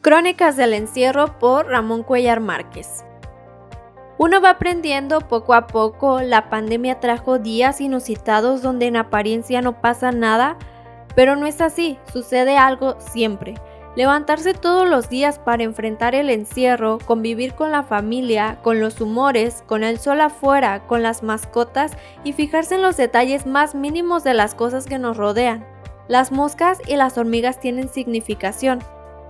Crónicas del encierro por Ramón Cuellar Márquez. Uno va aprendiendo poco a poco, la pandemia trajo días inusitados donde en apariencia no pasa nada, pero no es así, sucede algo siempre. Levantarse todos los días para enfrentar el encierro, convivir con la familia, con los humores, con el sol afuera, con las mascotas y fijarse en los detalles más mínimos de las cosas que nos rodean. Las moscas y las hormigas tienen significación.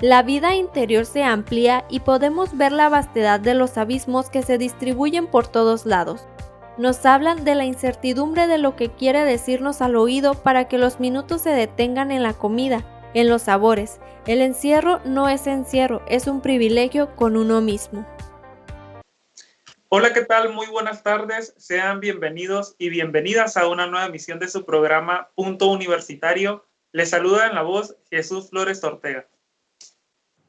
La vida interior se amplía y podemos ver la vastedad de los abismos que se distribuyen por todos lados. Nos hablan de la incertidumbre de lo que quiere decirnos al oído para que los minutos se detengan en la comida, en los sabores. El encierro no es encierro, es un privilegio con uno mismo. Hola, ¿qué tal? Muy buenas tardes. Sean bienvenidos y bienvenidas a una nueva emisión de su programa Punto Universitario. Les saluda en la voz Jesús Flores Ortega.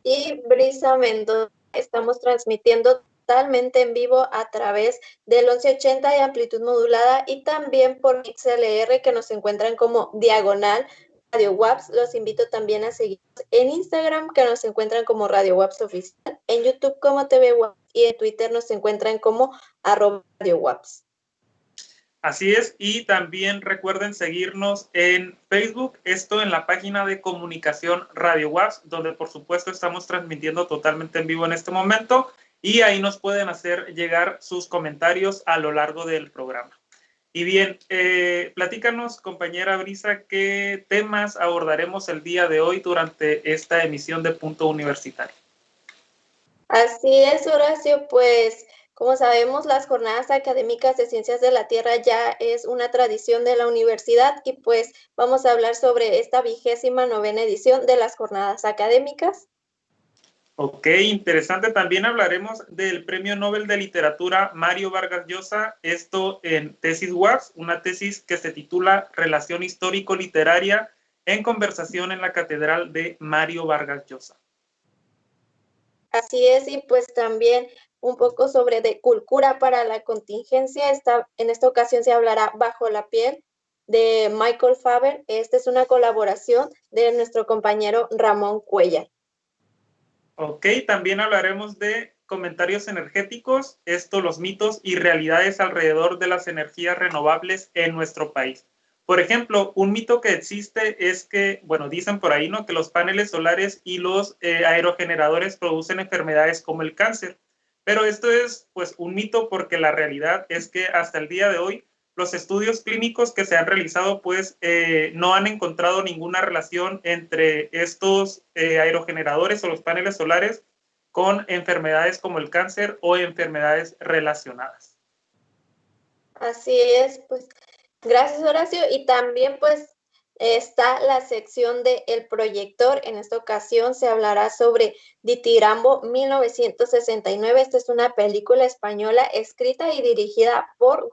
Y Brisa Mendoza. Estamos transmitiendo totalmente en vivo a través del 1180 de amplitud modulada y también por XLR, que nos encuentran como Diagonal Radio Waps. Los invito también a seguirnos en Instagram, que nos encuentran como Radio Waps Oficial, en YouTube como TV Waps y en Twitter nos encuentran como @Radio Waps. Así es, y también recuerden seguirnos en Facebook, esto en la página de comunicación Radio Waps, donde por supuesto estamos transmitiendo totalmente en vivo en este momento, y ahí nos pueden hacer llegar sus comentarios a lo largo del programa. Y bien, platícanos, compañera Brisa, qué temas abordaremos el día de hoy durante esta emisión de Punto Universitario. Así es, Horacio, pues como sabemos, las jornadas académicas de Ciencias de la Tierra ya es una tradición de la universidad y pues vamos a hablar sobre esta 29ª edición de las jornadas académicas. Ok, interesante. También hablaremos del Premio Nobel de Literatura Mario Vargas Llosa, esto en Tesis WAPS, una tesis que se titula Relación Histórico-Literaria en conversación en la Catedral de Mario Vargas Llosa. Así es, y pues también un poco sobre de cultura para la contingencia. En esta ocasión se hablará Bajo la piel de Michael Faber. Esta es una colaboración de nuestro compañero Ramón Cuellar. Ok, también hablaremos de comentarios energéticos, los mitos y realidades alrededor de las energías renovables en nuestro país. Por ejemplo, un mito que existe es que, bueno, dicen por ahí, ¿no?, que los paneles solares y los aerogeneradores producen enfermedades como el cáncer. Pero esto es, pues, un mito porque la realidad es que hasta el día de hoy los estudios clínicos que se han realizado, pues, no han encontrado ninguna relación entre estos aerogeneradores o los paneles solares con enfermedades como el cáncer o enfermedades relacionadas. Así es, pues, gracias, Horacio. Y también, pues, está la sección de El Proyector. En esta ocasión se hablará sobre Ditirambo 1969. Esta es una película española escrita y dirigida por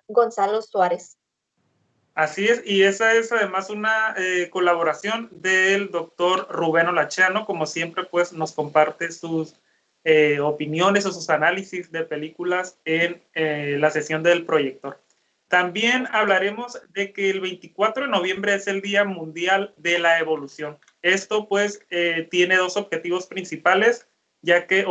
Gonzalo Suárez. Así es, y esa es además una colaboración del doctor Rubén Olacheano. Como siempre, pues nos comparte sus opiniones o sus análisis de películas en la sesión del Proyector. También hablaremos de que el 24 de noviembre es el Día Mundial de la Evolución. Esto pues tiene dos objetivos principales, ya que,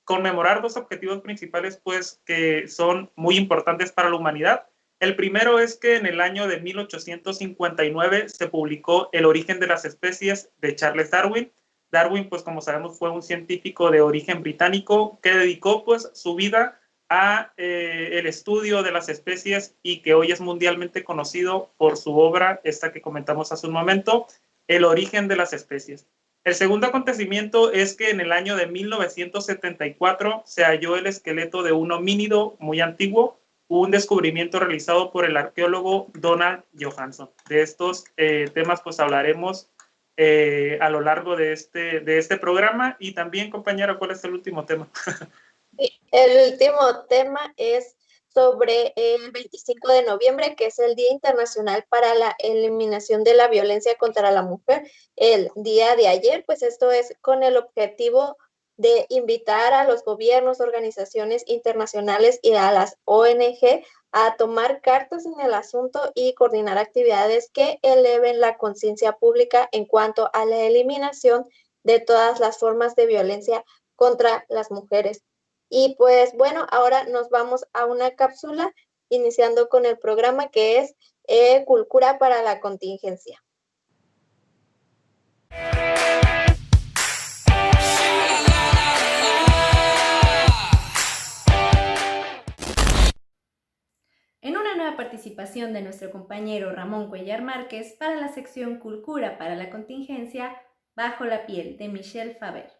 conmemorar dos objetivos principales pues que son muy importantes para la humanidad. El primero es que en el año de 1859 se publicó El origen de las especies de Charles Darwin. Darwin, pues como sabemos, fue un científico de origen británico que dedicó pues su vida a el estudio de las especies y que hoy es mundialmente conocido por su obra, esta que comentamos hace un momento, El origen de las especies. El segundo acontecimiento es que en el año de 1974 se halló el esqueleto de un homínido muy antiguo, un descubrimiento realizado por el arqueólogo Donald Johanson. De estos temas pues hablaremos a lo largo de este programa. Y también, compañera, ¿cuál es el último tema? El último tema es sobre el 25 de noviembre, que es el Día Internacional para la Eliminación de la Violencia contra la Mujer. El día de ayer, pues esto es con el objetivo de invitar a los gobiernos, organizaciones internacionales y a las ONG a tomar cartas en el asunto y coordinar actividades que eleven la conciencia pública en cuanto a la eliminación de todas las formas de violencia contra las mujeres. Y pues bueno, ahora nos vamos a una cápsula iniciando con el programa que es Cultura para la Contingencia. En una nueva participación de nuestro compañero Ramón Cuellar Márquez para la sección Cultura para la Contingencia, Bajo la piel, de Michel Faber.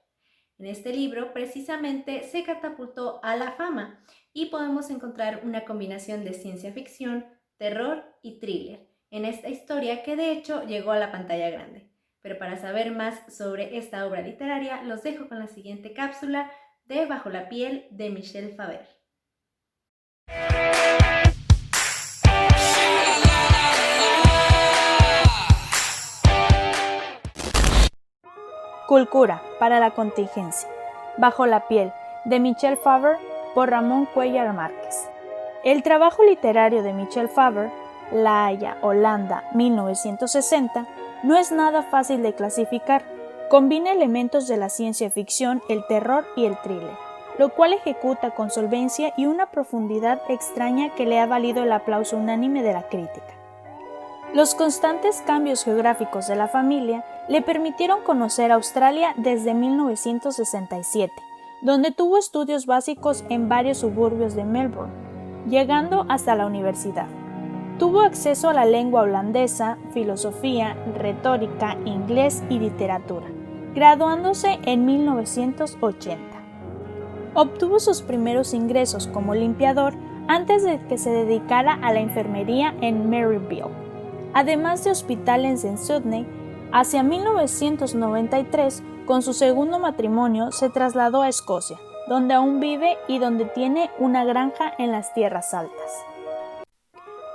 En este libro precisamente se catapultó a la fama y podemos encontrar una combinación de ciencia ficción, terror y thriller en esta historia que de hecho llegó a la pantalla grande. Pero para saber más sobre esta obra literaria, los dejo con la siguiente cápsula de Bajo la piel, de Michel Faber. Cultura para la Contingencia, Bajo la piel, de Michel Faber, por Ramón Cuellar Márquez. El trabajo literario de Michel Faber, La Haya, Holanda, 1960, no es nada fácil de clasificar. Combina elementos de la ciencia ficción, el terror y el thriller, lo cual ejecuta con solvencia y una profundidad extraña que le ha valido el aplauso unánime de la crítica. Los constantes cambios geográficos de la familia le permitieron conocer Australia desde 1967, donde tuvo estudios básicos en varios suburbios de Melbourne, llegando hasta la universidad. Tuvo acceso a la lengua holandesa, filosofía, retórica, inglés y literatura, graduándose en 1980. Obtuvo sus primeros ingresos como limpiador antes de que se dedicara a la enfermería en Maryville. Además de hospitales en Sydney, hacia 1993, con su segundo matrimonio, se trasladó a Escocia, donde aún vive y donde tiene una granja en las tierras altas.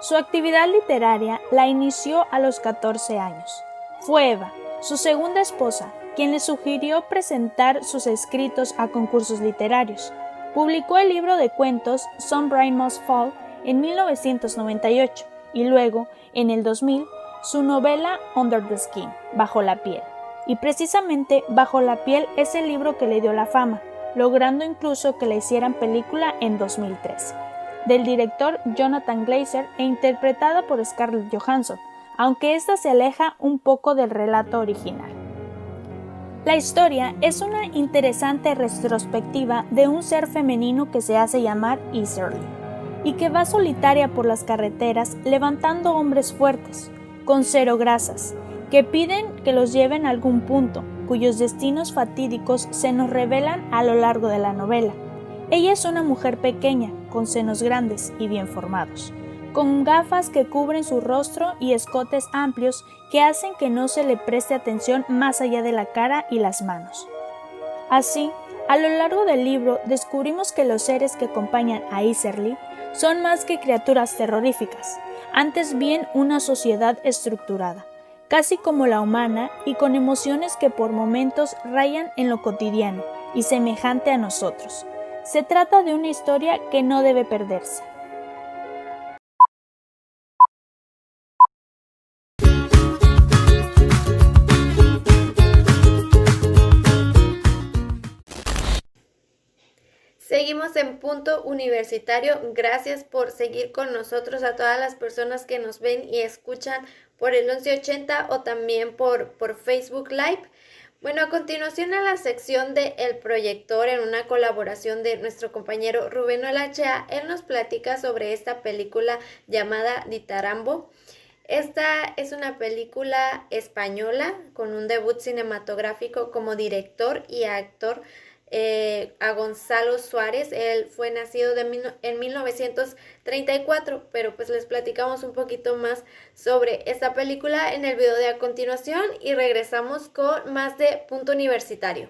Su actividad literaria la inició a los 14 años. Fue Eva, su segunda esposa, quien le sugirió presentar sus escritos a concursos literarios. Publicó el libro de cuentos Some Rain Must Fall en 1998 y luego, en el 2000, su novela Under the Skin, Bajo la piel. Y precisamente Bajo la piel es el libro que le dio la fama, logrando incluso que le hicieran película en 2003, del director Jonathan Glazer e interpretada por Scarlett Johansson, aunque esta se aleja un poco del relato original. La historia es una interesante retrospectiva de un ser femenino que se hace llamar Iserly y que va solitaria por las carreteras levantando hombres fuertes, con cero grasas, que piden que los lleven a algún punto, cuyos destinos fatídicos se nos revelan a lo largo de la novela. Ella es una mujer pequeña, con senos grandes y bien formados, con gafas que cubren su rostro y escotes amplios que hacen que no se le preste atención más allá de la cara y las manos. Así, a lo largo del libro descubrimos que los seres que acompañan a Iserly son más que criaturas terroríficas, antes bien una sociedad estructurada, casi como la humana y con emociones que por momentos rayan en lo cotidiano y semejante a nosotros. Se trata de una historia que no debe perderse. Seguimos en Punto Universitario. Gracias por seguir con nosotros, a todas las personas que nos ven y escuchan por el 1180 o también por Facebook Live. Bueno, a continuación a la sección de El Proyector, en una colaboración de nuestro compañero Rubén Olachea, él nos platica sobre esta película llamada Ditarambo. Esta es una película española con un debut cinematográfico como director y actor a Gonzalo Suárez. Él fue nacido en 1934, pero pues les platicamos un poquito más sobre esta película en el video de a continuación y regresamos con más de Punto Universitario.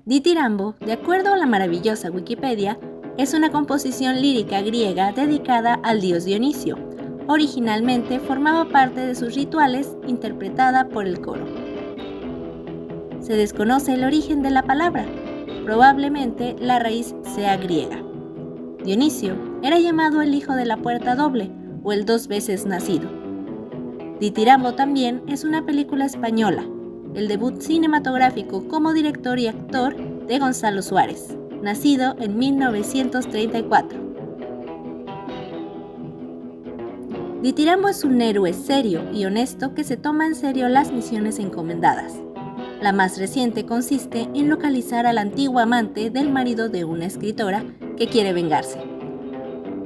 Ditirambo, de acuerdo a la maravillosa Wikipedia, es una composición lírica griega dedicada al dios Dionisio. Originalmente formaba parte de sus rituales, interpretada por el coro. Se desconoce el origen de la palabra, Probablemente la raíz sea griega. Dionisio era llamado el hijo de la puerta doble o el 2 veces nacido. Ditirambo también es una película española, el debut cinematográfico como director y actor de Gonzalo Suárez, nacido en 1934. Ditirambo es un héroe serio y honesto que se toma en serio las misiones encomendadas. La más reciente consiste en localizar al antiguo amante del marido de una escritora que quiere vengarse.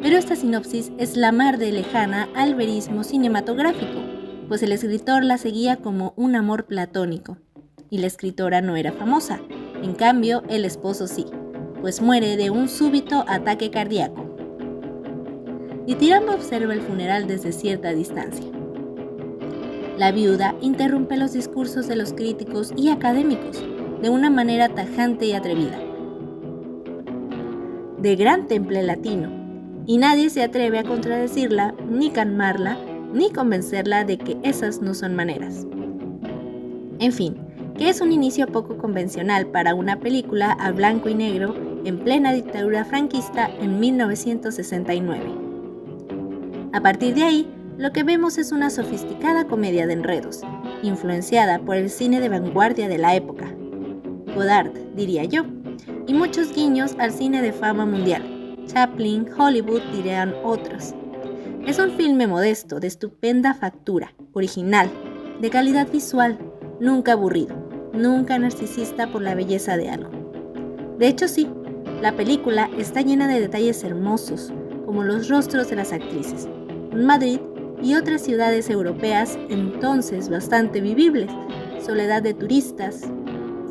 Pero esta sinopsis es la mar de lejana al verismo cinematográfico, pues el escritor la seguía como un amor platónico, y la escritora no era famosa, en cambio el esposo sí, pues muere de un súbito ataque cardíaco. Ditirambo observa el funeral desde cierta distancia. La viuda interrumpe los discursos de los críticos y académicos de una manera tajante y atrevida. De gran temple latino, y nadie se atreve a contradecirla, ni calmarla, ni convencerla de que esas no son maneras. En fin, que es un inicio poco convencional para una película a blanco y negro en plena dictadura franquista en 1969. A partir de ahí, lo que vemos es una sofisticada comedia de enredos, influenciada por el cine de vanguardia de la época, Godard, diría yo, y muchos guiños al cine de fama mundial, Chaplin, Hollywood, dirían otros. Es un filme modesto, de estupenda factura, original, de calidad visual, nunca aburrido, nunca narcisista por la belleza de algo. De hecho sí, la película está llena de detalles hermosos, como los rostros de las actrices, Madrid y otras ciudades europeas entonces bastante vivibles, soledad de turistas,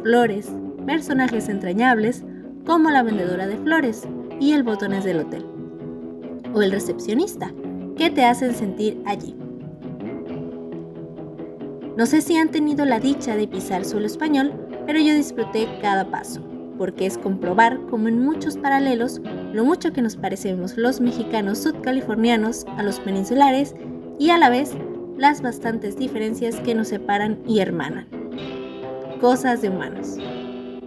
flores, personajes entrañables como la vendedora de flores y el botones del hotel, o el recepcionista, que te hacen sentir allí. No sé si han tenido la dicha de pisar suelo español, pero yo disfruté cada paso, porque es comprobar como en muchos paralelos lo mucho que nos parecemos los mexicanos sudcalifornianos a los peninsulares y a la vez las bastantes diferencias que nos separan y hermanan. Cosas de humanos.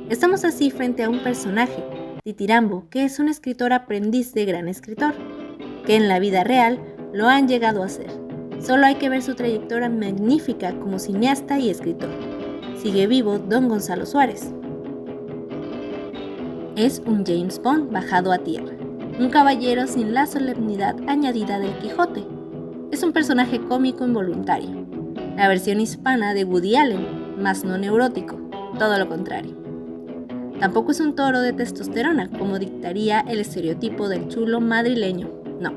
Estamos así frente a un personaje, Ditirambo, que es un escritor aprendiz de gran escritor, que en la vida real lo han llegado a ser. Solo hay que ver su trayectoria magnífica como cineasta y escritor. Sigue vivo don Gonzalo Suárez. Es un James Bond bajado a tierra, un caballero sin la solemnidad añadida del Quijote. Es un personaje cómico involuntario, la versión hispana de Woody Allen, más no neurótico, todo lo contrario. Tampoco es un toro de testosterona, como dictaría el estereotipo del chulo madrileño, no.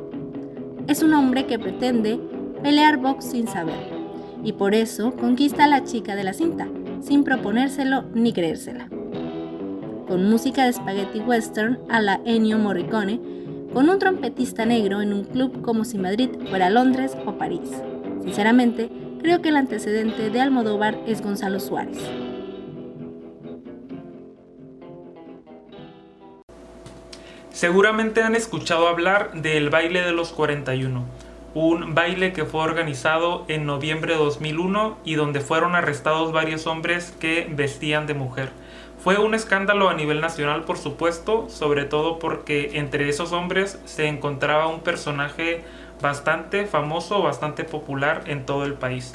Es un hombre que pretende pelear box sin saber, y por eso conquista a la chica de la cinta, sin proponérselo ni creérsela. Con música de spaghetti western a la Ennio Morricone, con un trompetista negro en un club como si Madrid fuera Londres o París. Sinceramente, creo que el antecedente de Almodóvar es Gonzalo Suárez. Seguramente han escuchado hablar del baile de los 41, un baile que fue organizado en noviembre de 2001 y donde fueron arrestados varios hombres que vestían de mujer. Fue un escándalo a nivel nacional, por supuesto, sobre todo porque entre esos hombres se encontraba un personaje bastante famoso, bastante popular en todo el país.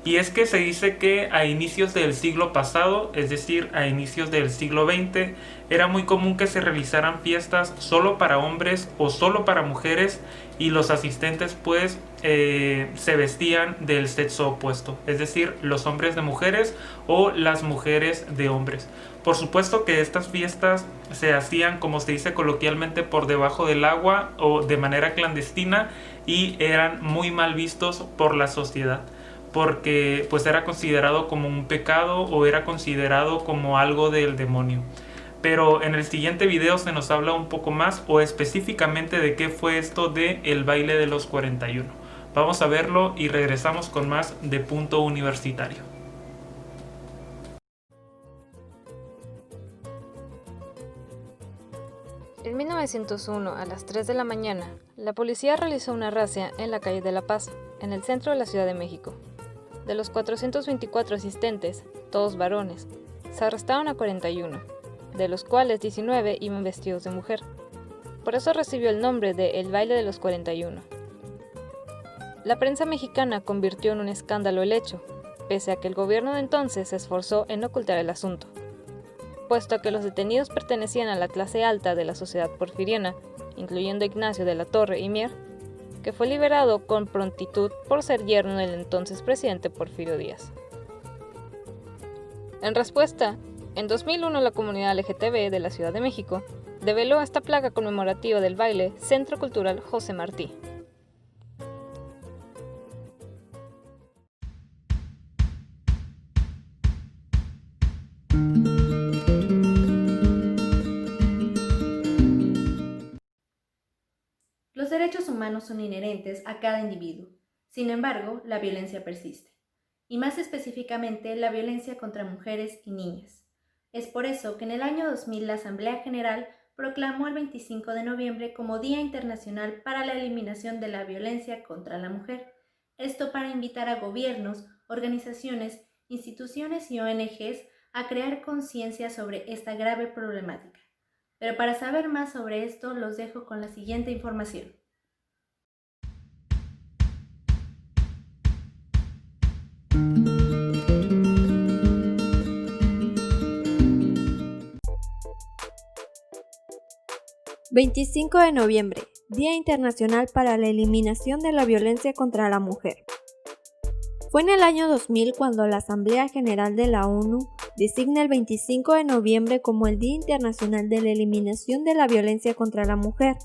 Y es que se dice que a inicios del siglo pasado, es decir, a inicios del siglo XX, era muy común que se realizaran fiestas solo para hombres o solo para mujeres y los asistentes pues se vestían del sexo opuesto, es decir, los hombres de mujeres o las mujeres de hombres. Por supuesto que estas fiestas se hacían, como se dice coloquialmente, por debajo del agua o de manera clandestina y eran muy mal vistos por la sociedad, porque pues era considerado como un pecado o era considerado como algo del demonio. Pero en el siguiente video se nos habla un poco más o específicamente de qué fue esto de el baile de los 41. Vamos a verlo y regresamos con más de Punto Universitario. En 1901, a las 3 de la mañana, la policía realizó una razzia en la calle de La Paz, en el centro de la Ciudad de México. De los 424 asistentes, todos varones, se arrestaron a 41. de los cuales 19 iban vestidos de mujer. Por eso recibió el nombre de El baile de los 41. La prensa mexicana convirtió en un escándalo el hecho, pese a que el gobierno de entonces se esforzó en ocultar el asunto, puesto que los detenidos pertenecían a la clase alta de la sociedad porfiriana, incluyendo Ignacio de la Torre y Mier, que fue liberado con prontitud por ser yerno del entonces presidente Porfirio Díaz. En respuesta, en 2001 la comunidad LGTB de la Ciudad de México develó esta placa conmemorativa del baile Centro Cultural José Martí. Los derechos humanos son inherentes a cada individuo. Sin embargo, la violencia persiste, y más específicamente la violencia contra mujeres y niñas. Es por eso que en el año 2000 la Asamblea General proclamó el 25 de noviembre como Día Internacional para la Eliminación de la Violencia contra la Mujer. Esto para invitar a gobiernos, organizaciones, instituciones y ONGs a crear conciencia sobre esta grave problemática. Pero para saber más sobre esto, los dejo con la siguiente información. ...25 de noviembre, Día Internacional para la Eliminación de la Violencia contra la Mujer. Fue en el año 2000 cuando la Asamblea General de la ONU designa el 25 de noviembre como el Día Internacional de la Eliminación de la Violencia contra la Mujer,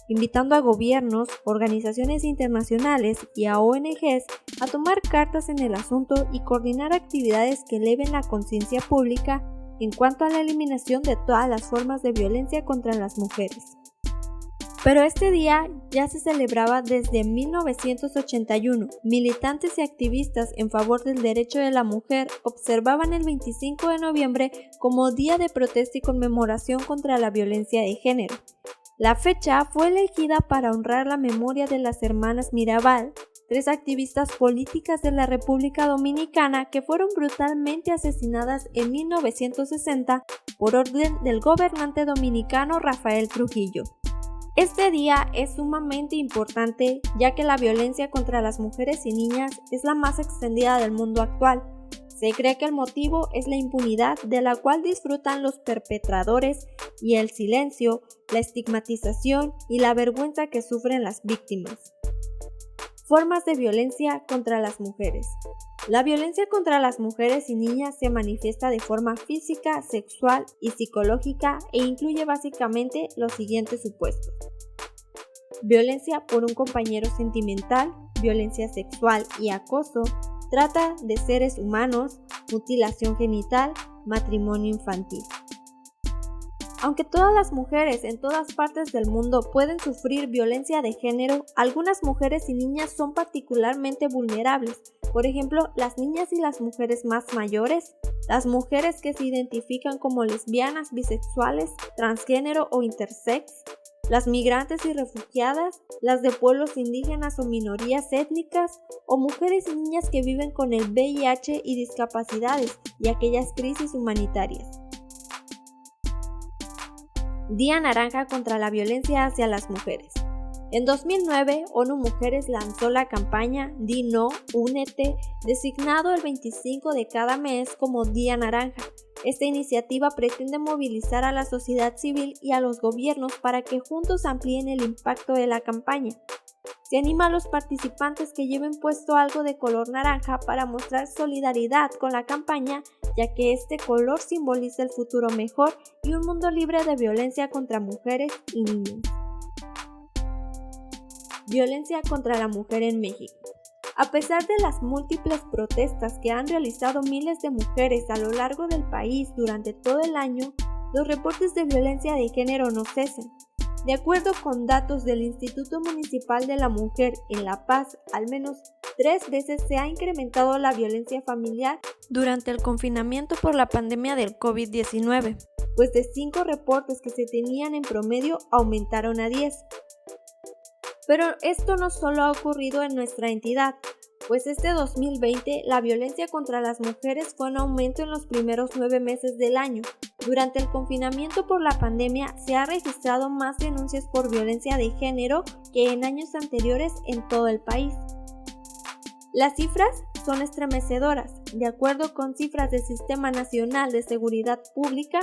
invitando a gobiernos, organizaciones internacionales y a ONGs a tomar cartas en el asunto y coordinar actividades que eleven la conciencia pública en cuanto a la eliminación de todas las formas de violencia contra las mujeres. Pero este día ya se celebraba desde 1981. Militantes y activistas en favor del derecho de la mujer observaban el 25 de noviembre como día de protesta y conmemoración contra la violencia de género. La fecha fue elegida para honrar la memoria de las hermanas Mirabal, 3 activistas políticas de la República Dominicana que fueron brutalmente asesinadas en 1960 por orden del gobernante dominicano Rafael Trujillo. Este día es sumamente importante ya que la violencia contra las mujeres y niñas es la más extendida del mundo actual. Se cree que el motivo es la impunidad de la cual disfrutan los perpetradores y el silencio, la estigmatización y la vergüenza que sufren las víctimas. Formas de violencia contra las mujeres. La violencia contra las mujeres y niñas se manifiesta de forma física, sexual y psicológica e incluye básicamente los siguientes supuestos: violencia por un compañero sentimental, violencia sexual y acoso, trata de seres humanos, mutilación genital, matrimonio infantil. Aunque todas las mujeres en todas partes del mundo pueden sufrir violencia de género, algunas mujeres y niñas son particularmente vulnerables. Por ejemplo, las niñas y las mujeres más mayores, las mujeres que se identifican como lesbianas, bisexuales, transgénero o intersex, las migrantes y refugiadas, las de pueblos indígenas o minorías étnicas, o mujeres y niñas que viven con el VIH y discapacidades y aquellas crisis humanitarias. Día Naranja contra la violencia hacia las mujeres. En 2009, ONU Mujeres lanzó la campaña Di No, Únete, designado el 25 de cada mes como Día Naranja. Esta iniciativa pretende movilizar a la sociedad civil y a los gobiernos para que juntos amplíen el impacto de la campaña. Se anima a los participantes que lleven puesto algo de color naranja para mostrar solidaridad con la campaña, ya que este color simboliza el futuro mejor y un mundo libre de violencia contra mujeres y niños. Violencia contra la mujer en México. A pesar de las múltiples protestas que han realizado miles de mujeres a lo largo del país durante todo el año, los reportes de violencia de género no cesan. De acuerdo con datos del Instituto Municipal de la Mujer en La Paz, al menos 3 veces se ha incrementado la violencia familiar durante el confinamiento por la pandemia del COVID-19, pues de 5 reportes que se tenían en promedio aumentaron a 10. Pero esto no solo ha ocurrido en nuestra entidad, pues este 2020 la violencia contra las mujeres fue en aumento en los primeros 9 meses del año. Durante el confinamiento por la pandemia se ha registrado más denuncias por violencia de género que en años anteriores en todo el país. Las cifras son estremecedoras. De acuerdo con cifras del Sistema Nacional de Seguridad Pública,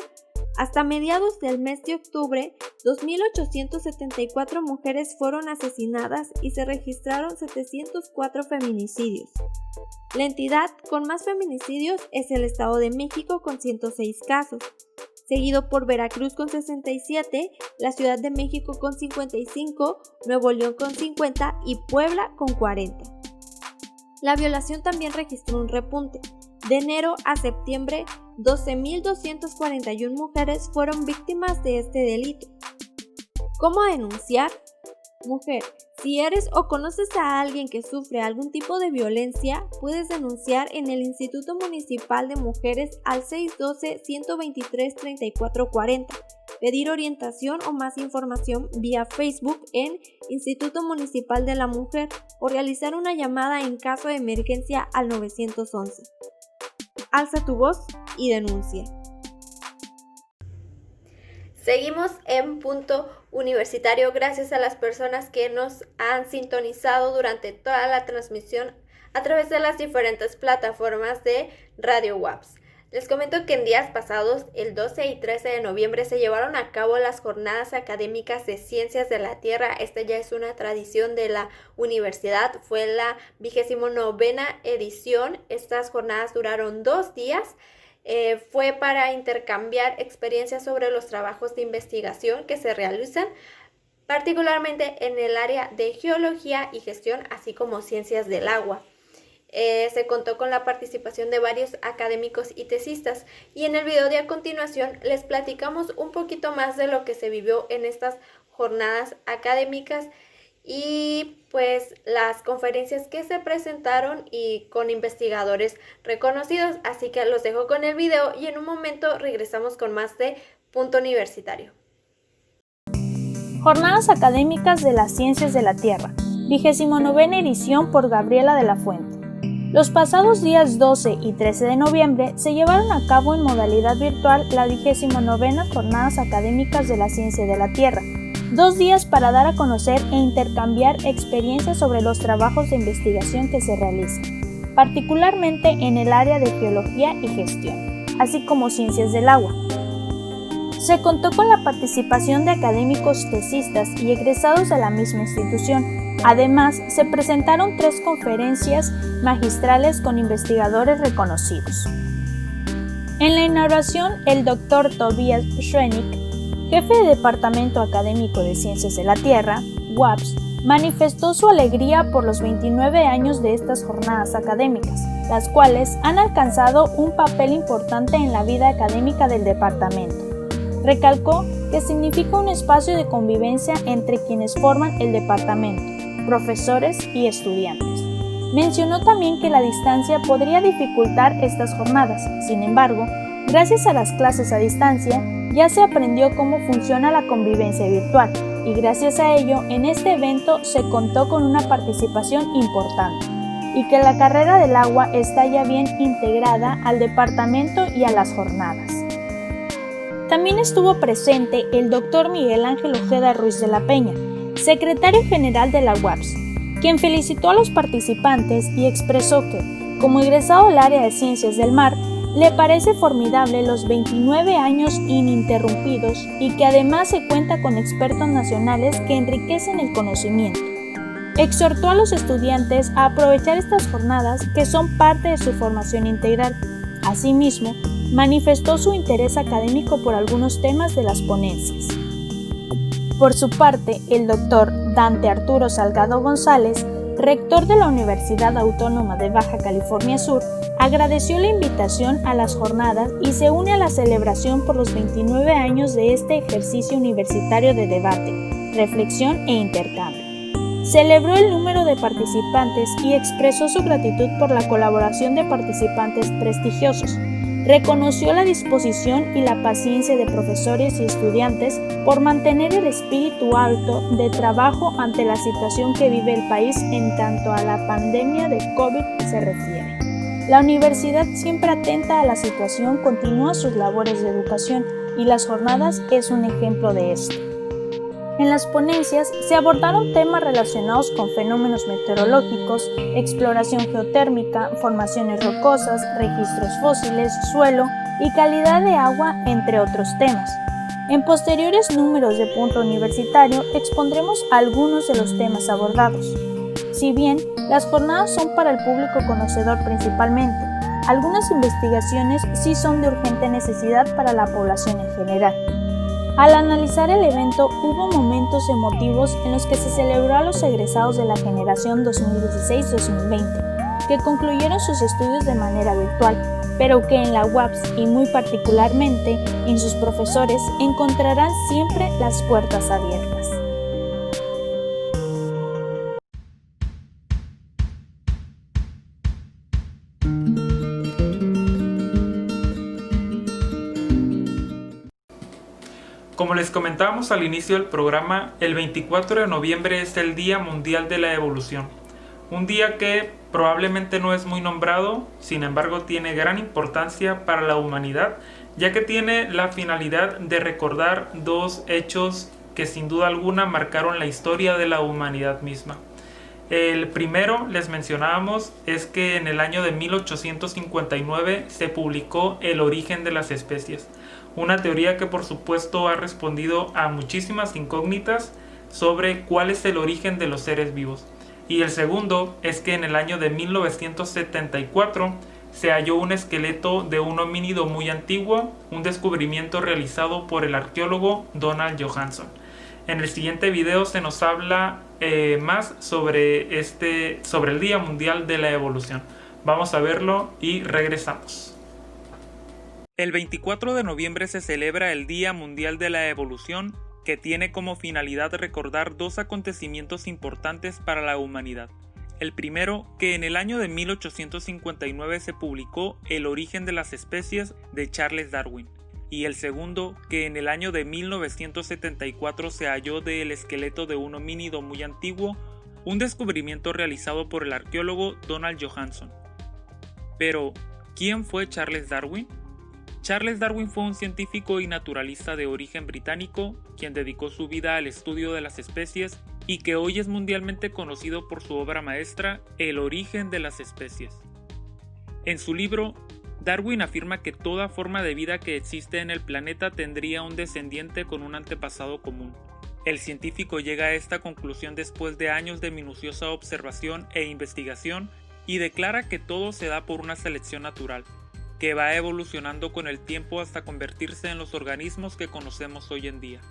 hasta mediados del mes de octubre, 2.874 mujeres fueron asesinadas y se registraron 704 feminicidios. La entidad con más feminicidios es el Estado de México con 106 casos, seguido por Veracruz con 67, la Ciudad de México con 55, Nuevo León con 50 y Puebla con 40. La violación también registró un repunte. De enero a septiembre, 12.241 mujeres fueron víctimas de este delito. ¿Cómo denunciar? Mujer, si eres o conoces a alguien que sufre algún tipo de violencia, puedes denunciar en el Instituto Municipal de Mujeres al 612-123-3440, pedir orientación o más información vía Facebook en Instituto Municipal de la Mujer o realizar una llamada en caso de emergencia al 911. Alza tu voz y denuncia. Seguimos en Punto Universitario gracias a las personas que nos han sintonizado durante toda la transmisión a través de las diferentes plataformas de Radio UAPS. Les comento que en días pasados, el 12 y 13 de noviembre, se llevaron a cabo las jornadas académicas de Ciencias de la Tierra. Esta ya es una tradición de la universidad, fue la 29ª edición. Estas jornadas duraron 2 días. Fue para intercambiar experiencias sobre los trabajos de investigación que se realizan, particularmente en el área de geología y gestión, así como ciencias del agua. Se contó con la participación de varios académicos y tesistas, y en el video de a continuación les platicamos un poquito más de lo que se vivió en estas jornadas académicas y pues las conferencias que se presentaron y con investigadores reconocidos. Así que los dejo con el video y en un momento regresamos con más de Punto Universitario. Jornadas académicas de las Ciencias de la Tierra, 29ª edición por Gabriela de la Fuente. Los pasados días 12 y 13 de noviembre se llevaron a cabo en modalidad virtual la 29ª Jornadas Académicas de la Ciencia de la Tierra, 2 días para dar a conocer e intercambiar experiencias sobre los trabajos de investigación que se realizan, particularmente en el área de geología y gestión, así como ciencias del agua. Se contó con la participación de académicos tesistas y egresados de la misma institución. Además, se presentaron 3 conferencias magistrales con investigadores reconocidos. En la inauguración, el Dr. Tobias Schrenig, jefe de Departamento Académico de Ciencias de la Tierra, UAPS, manifestó su alegría por los 29 años de estas jornadas académicas, las cuales han alcanzado un papel importante en la vida académica del departamento. Recalcó que significa un espacio de convivencia entre quienes forman el departamento, profesores y estudiantes. Mencionó también que la distancia podría dificultar estas jornadas. Sin embargo, gracias a las clases a distancia, ya se aprendió cómo funciona la convivencia virtual y gracias a ello en este evento se contó con una participación importante y que la carrera del agua está ya bien integrada al departamento y a las jornadas. También estuvo presente el Dr. Miguel Ángel Ojeda Ruiz de la Peña, secretario general de la UAPS, quien felicitó a los participantes y expresó que, como egresado del área de Ciencias del Mar, le parece formidable los 29 años ininterrumpidos y que además se cuenta con expertos nacionales que enriquecen el conocimiento. Exhortó a los estudiantes a aprovechar estas jornadas que son parte de su formación integral. Asimismo, manifestó su interés académico por algunos temas de las ponencias. Por su parte, el doctor Dante Arturo Salgado González, rector de la Universidad Autónoma de Baja California Sur, agradeció la invitación a las jornadas y se une a la celebración por los 29 años de este ejercicio universitario de debate, reflexión e intercambio. Celebró el número de participantes y expresó su gratitud por la colaboración de participantes prestigiosos. reconoció la disposición y la paciencia de profesores y estudiantes por mantener el espíritu alto de trabajo ante la situación que vive el país en tanto a la pandemia de COVID se refiere. La universidad, siempre atenta a la situación, continúa sus labores de educación y las jornadas es un ejemplo de esto. En las ponencias se abordaron temas relacionados con fenómenos meteorológicos, exploración geotérmica, formaciones rocosas, registros fósiles, suelo y calidad de agua, entre otros temas. En posteriores números de Punto Universitario expondremos algunos de los temas abordados. Si bien las jornadas son para el público conocedor principalmente, algunas investigaciones sí son de urgente necesidad para la población en general. Al analizar el evento, hubo momentos emotivos en los que se celebró a los egresados de la generación 2016-2020, que concluyeron sus estudios de manera virtual, pero que en la UAPS y muy particularmente en sus profesores encontrarán siempre las puertas abiertas. Como les comentábamos al inicio del programa, el 24 de noviembre es el Día Mundial de la Evolución. Un día que probablemente no es muy nombrado, sin embargo tiene gran importancia para la humanidad, ya que tiene la finalidad de recordar dos hechos que sin duda alguna marcaron la historia de la humanidad misma. El primero, les mencionábamos, es que en el año de 1859 se publicó El origen de las especies, una teoría que por supuesto ha respondido a muchísimas incógnitas sobre cuál es el origen de los seres vivos. Y el segundo es que en el año de 1974 se halló un esqueleto de un homínido muy antiguo, un descubrimiento realizado por el arqueólogo Donald Johanson. En el siguiente video se nos habla más sobre el Día Mundial de la Evolución. Vamos a verlo y regresamos. El 24 de noviembre se celebra el Día Mundial de la Evolución, que tiene como finalidad recordar dos acontecimientos importantes para la humanidad. El primero, que en el año de 1859 se publicó El origen de las especies de Charles Darwin. Y el segundo, que en el año de 1974 se halló del esqueleto de un homínido muy antiguo, un descubrimiento realizado por el arqueólogo Donald Johanson. Pero, ¿quién fue Charles Darwin? Charles Darwin fue un científico y naturalista de origen británico, quien dedicó su vida al estudio de las especies y que hoy es mundialmente conocido por su obra maestra, El origen de las especies. En su libro, Darwin afirma que toda forma de vida que existe en el planeta tendría un descendiente con un antepasado común. El científico llega a esta conclusión después de años de minuciosa observación e investigación y declara que todo se da por una selección natural, que va evolucionando con el tiempo hasta convertirse en los organismos que conocemos hoy en día.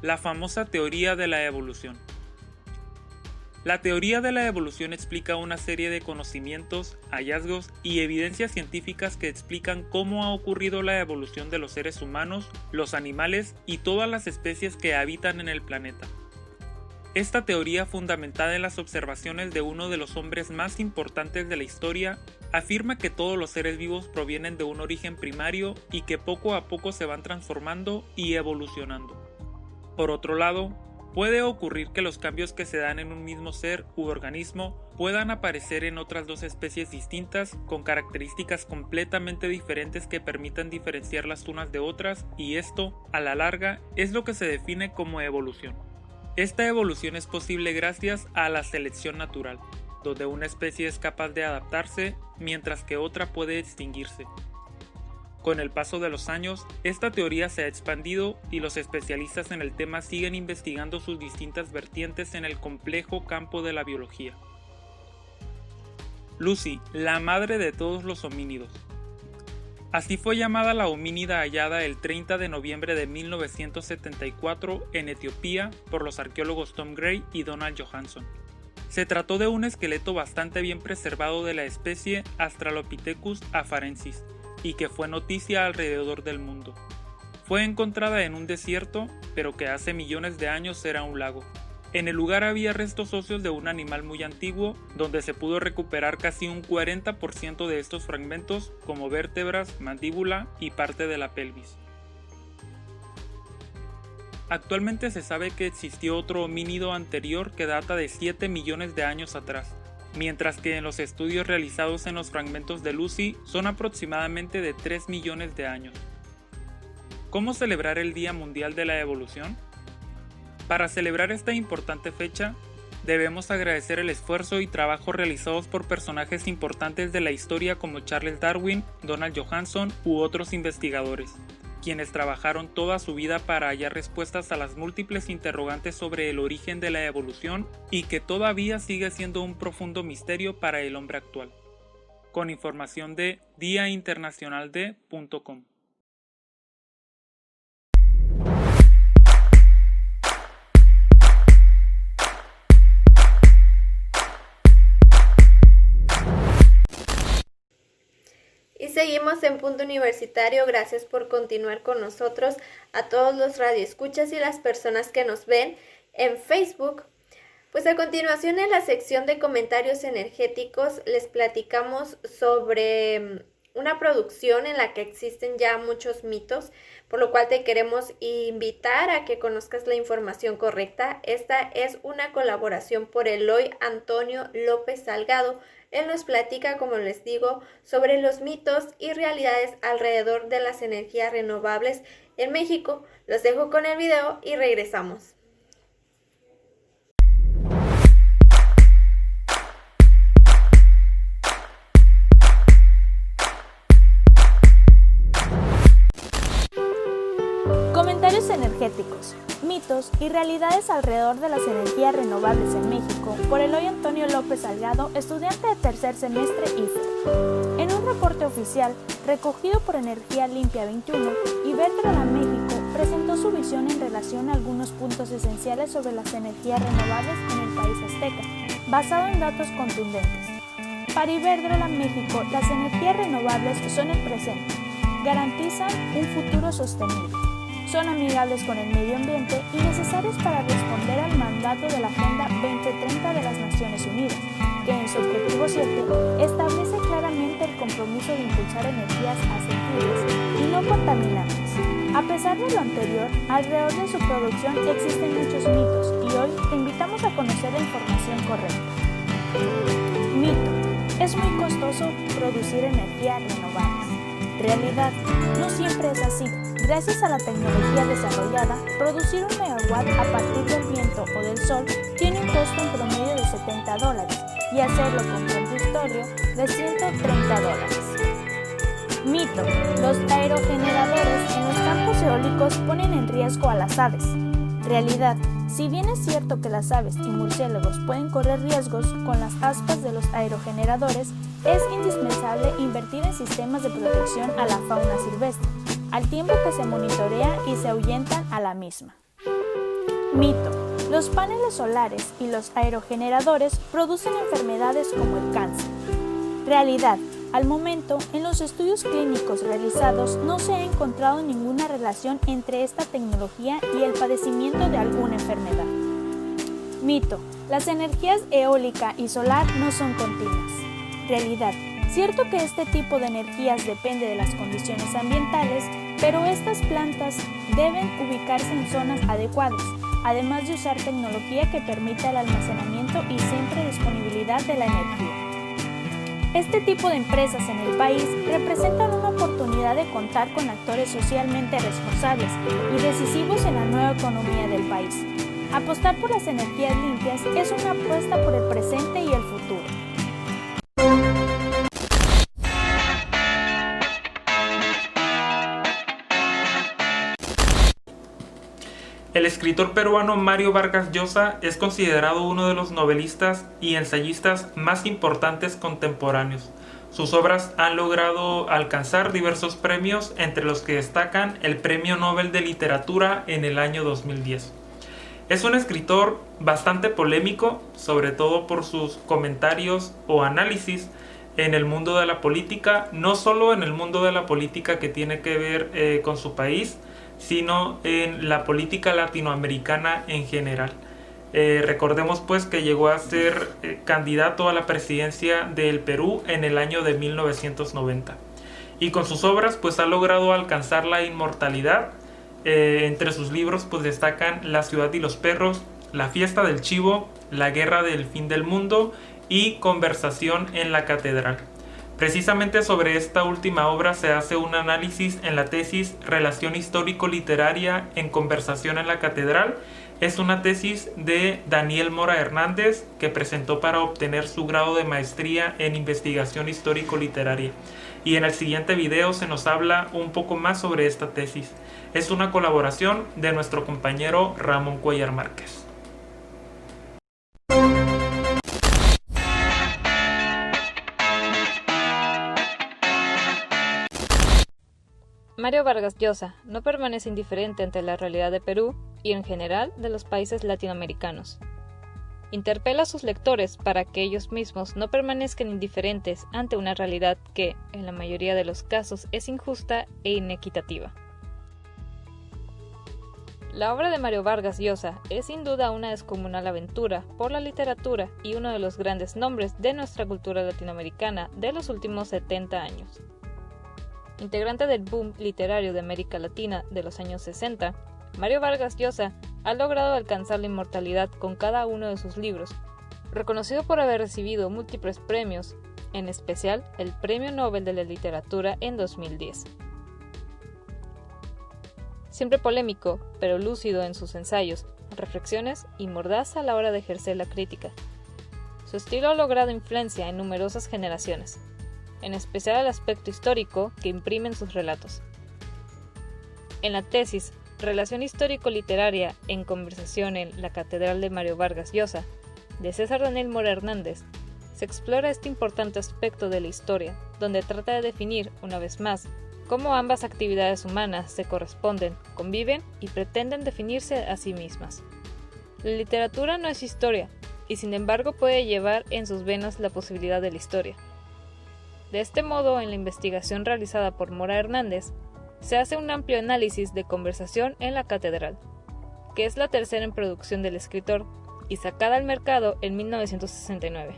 La famosa teoría de la evolución. La teoría de la evolución explica una serie de conocimientos, hallazgos y evidencias científicas que explican cómo ha ocurrido la evolución de los seres humanos, los animales y todas las especies que habitan en el planeta. Esta teoría, fundamentada en las observaciones de uno de los hombres más importantes de la historia, afirma que todos los seres vivos provienen de un origen primario y que poco a poco se van transformando y evolucionando. Por otro lado, puede ocurrir que los cambios que se dan en un mismo ser u organismo puedan aparecer en otras dos especies distintas con características completamente diferentes que permitan diferenciar las unas de otras, y esto, a la larga, es lo que se define como evolución. Esta evolución es posible gracias a la selección natural, donde una especie es capaz de adaptarse mientras que otra puede extinguirse. Con el paso de los años, esta teoría se ha expandido y los especialistas en el tema siguen investigando sus distintas vertientes en el complejo campo de la biología. Lucy, la madre de todos los homínidos. Así fue llamada la homínida hallada el 30 de noviembre de 1974 en Etiopía por los arqueólogos Tom Gray y Donald Johanson. Se trató de un esqueleto bastante bien preservado de la especie Australopithecus afarensis y que fue noticia alrededor del mundo. Fue encontrada en un desierto, pero que hace millones de años era un lago. En el lugar había restos óseos de un animal muy antiguo, donde se pudo recuperar casi un 40% de estos fragmentos, como vértebras, mandíbula y parte de la pelvis. Actualmente se sabe que existió otro homínido anterior que data de 7 millones de años atrás, mientras que en los estudios realizados en los fragmentos de Lucy son aproximadamente de 3 millones de años. ¿Cómo celebrar el Día Mundial de la Evolución? Para celebrar esta importante fecha, debemos agradecer el esfuerzo y trabajo realizados por personajes importantes de la historia como Charles Darwin, Donald Johanson u otros investigadores, quienes trabajaron toda su vida para hallar respuestas a las múltiples interrogantes sobre el origen de la evolución y que todavía sigue siendo un profundo misterio para el hombre actual. Con información de diainternacionalde.com. Y seguimos en Punto Universitario. Gracias por continuar con nosotros, a todos los radioescuchas y las personas que nos ven en Facebook. Pues a continuación, en la sección de comentarios energéticos les platicamos sobre una producción en la que existen ya muchos mitos, por lo cual te queremos invitar a que conozcas la información correcta. Esta es una colaboración por Eloy Antonio López Salgado. Él nos platica, como les digo, sobre los mitos y realidades alrededor de las energías renovables en México. Los dejo con el video y regresamos. Comentarios energéticos, mitos y realidades alrededor de las energías renovables en México, por Eloy Antonio López Salgado, estudiante de tercer semestre IFE. En un reporte oficial recogido por Energía Limpia 21, Iberdrola México presentó su visión en relación a algunos puntos esenciales sobre las energías renovables en el país azteca, basado en datos contundentes. Para Iberdrola México, las energías renovables son el presente, garantizan un futuro sostenible, son amigables con el medio ambiente y necesarios para responder al mandato de la Agenda 2030 de las Naciones Unidas, que en su objetivo 7 establece claramente el compromiso de impulsar energías asequibles y no contaminantes. A pesar de lo anterior, alrededor de su producción existen muchos mitos y hoy te invitamos a conocer la información correcta. Mito: es muy costoso producir energía renovable. Realidad: no siempre es así. Gracias a la tecnología desarrollada, producir un megawatt a partir del viento o del sol tiene un costo en promedio de $70 y hacerlo con combustorio de $130. Mito: los aerogeneradores en los campos eólicos ponen en riesgo a las aves. Realidad: si bien es cierto que las aves y murciélagos pueden correr riesgos con las aspas de los aerogeneradores, es indispensable invertir en sistemas de protección a la fauna silvestre, al tiempo que se monitorea y se ahuyentan a la misma. Mito: los paneles solares y los aerogeneradores producen enfermedades como el cáncer. Realidad: al momento, en los estudios clínicos realizados no se ha encontrado ninguna relación entre esta tecnología y el padecimiento de alguna enfermedad. Mito: las energías eólica y solar no son continuas. Realidad: cierto que este tipo de energías depende de las condiciones ambientales, pero estas plantas deben ubicarse en zonas adecuadas, además de usar tecnología que permita el almacenamiento y siempre disponibilidad de la energía. Este tipo de empresas en el país representan una oportunidad de contar con actores socialmente responsables y decisivos en la nueva economía del país. Apostar por las energías limpias es una apuesta por el presente y el futuro. El escritor peruano Mario Vargas Llosa es considerado uno de los novelistas y ensayistas más importantes contemporáneos. Sus obras han logrado alcanzar diversos premios, entre los que destacan el Premio Nobel de Literatura en el año 2010. Es un escritor bastante polémico, sobre todo por sus comentarios o análisis en el mundo de la política, no solo en el mundo de la política que tiene que ver con su país, sino en la política latinoamericana en general. Recordemos pues que llegó a ser candidato a la presidencia del Perú en el año de 1990. Y con sus obras pues ha logrado alcanzar la inmortalidad. Entre sus libros pues destacan La ciudad y los perros, La fiesta del chivo, La guerra del fin del mundo y Conversación en la catedral. Precisamente sobre esta última obra se hace un análisis en la tesis Relación histórico-literaria en Conversación en la catedral. Es una tesis de Daniel Mora Hernández que presentó para obtener su grado de maestría en investigación histórico-literaria. Y en el siguiente video se nos habla un poco más sobre esta tesis. Es una colaboración de nuestro compañero Ramón Cuellar Márquez. Mario Vargas Llosa no permanece indiferente ante la realidad de Perú y en general de los países latinoamericanos. Interpela a sus lectores para que ellos mismos no permanezcan indiferentes ante una realidad que, en la mayoría de los casos, es injusta e inequitativa. La obra de Mario Vargas Llosa es sin duda una descomunal aventura por la literatura y uno de los grandes nombres de nuestra cultura latinoamericana de los últimos 70 años. Integrante del boom literario de América Latina de los años 60, Mario Vargas Llosa ha logrado alcanzar la inmortalidad con cada uno de sus libros, reconocido por haber recibido múltiples premios, en especial el Premio Nobel de la Literatura en 2010. Siempre polémico, pero lúcido en sus ensayos, reflexiones y mordaz a la hora de ejercer la crítica. Su estilo ha logrado influencia en numerosas generaciones, en especial el aspecto histórico que imprimen sus relatos. En la tesis Relación histórico-literaria en Conversación en la Catedral de Mario Vargas Llosa, de César Daniel Mora Hernández, se explora este importante aspecto de la historia, donde trata de definir, una vez más, cómo ambas actividades humanas se corresponden, conviven y pretenden definirse a sí mismas. La literatura no es historia, y sin embargo puede llevar en sus venas la posibilidad de la historia. De este modo, en la investigación realizada por Mora Hernández, se hace un amplio análisis de Conversación en la Catedral, que es la tercera en producción del escritor y sacada al mercado en 1969.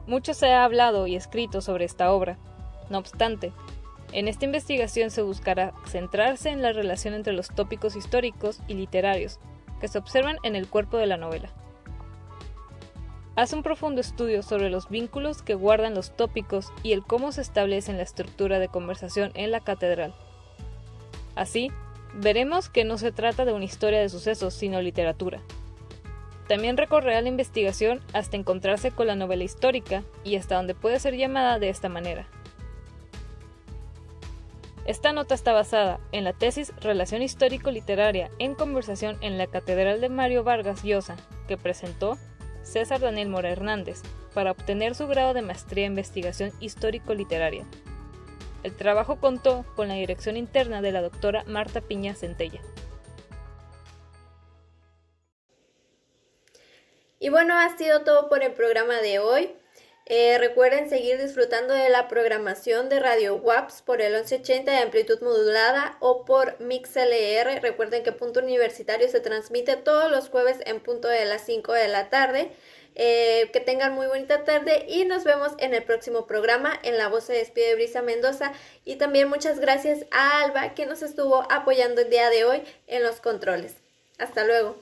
Mucho se ha hablado y escrito sobre esta obra. No obstante, en esta investigación se buscará centrarse en la relación entre los tópicos históricos y literarios que se observan en el cuerpo de la novela. Hace un profundo estudio sobre los vínculos que guardan los tópicos y el cómo se establece en la estructura de Conversación en la Catedral. Así, veremos que no se trata de una historia de sucesos, sino literatura. También recorrerá la investigación hasta encontrarse con la novela histórica y hasta donde puede ser llamada de esta manera. Esta nota está basada en la tesis Relación histórico-literaria en Conversación en la Catedral de Mario Vargas Llosa, que presentó César Daniel Mora Hernández, para obtener su grado de maestría en investigación histórico-literaria. El trabajo contó con la dirección interna de la doctora Marta Piña Centella. Y bueno, ha sido todo por el programa de hoy. Recuerden seguir disfrutando de la programación de Radio WAPS por el 1180 de amplitud modulada o por MixLR. Recuerden que Punto Universitario se transmite todos los jueves en punto de las 5 de la tarde. Que tengan muy bonita tarde y nos vemos en el próximo programa. En la voz se despide Brisa Mendoza y también muchas gracias a Alba que nos estuvo apoyando el día de hoy en los controles. Hasta luego.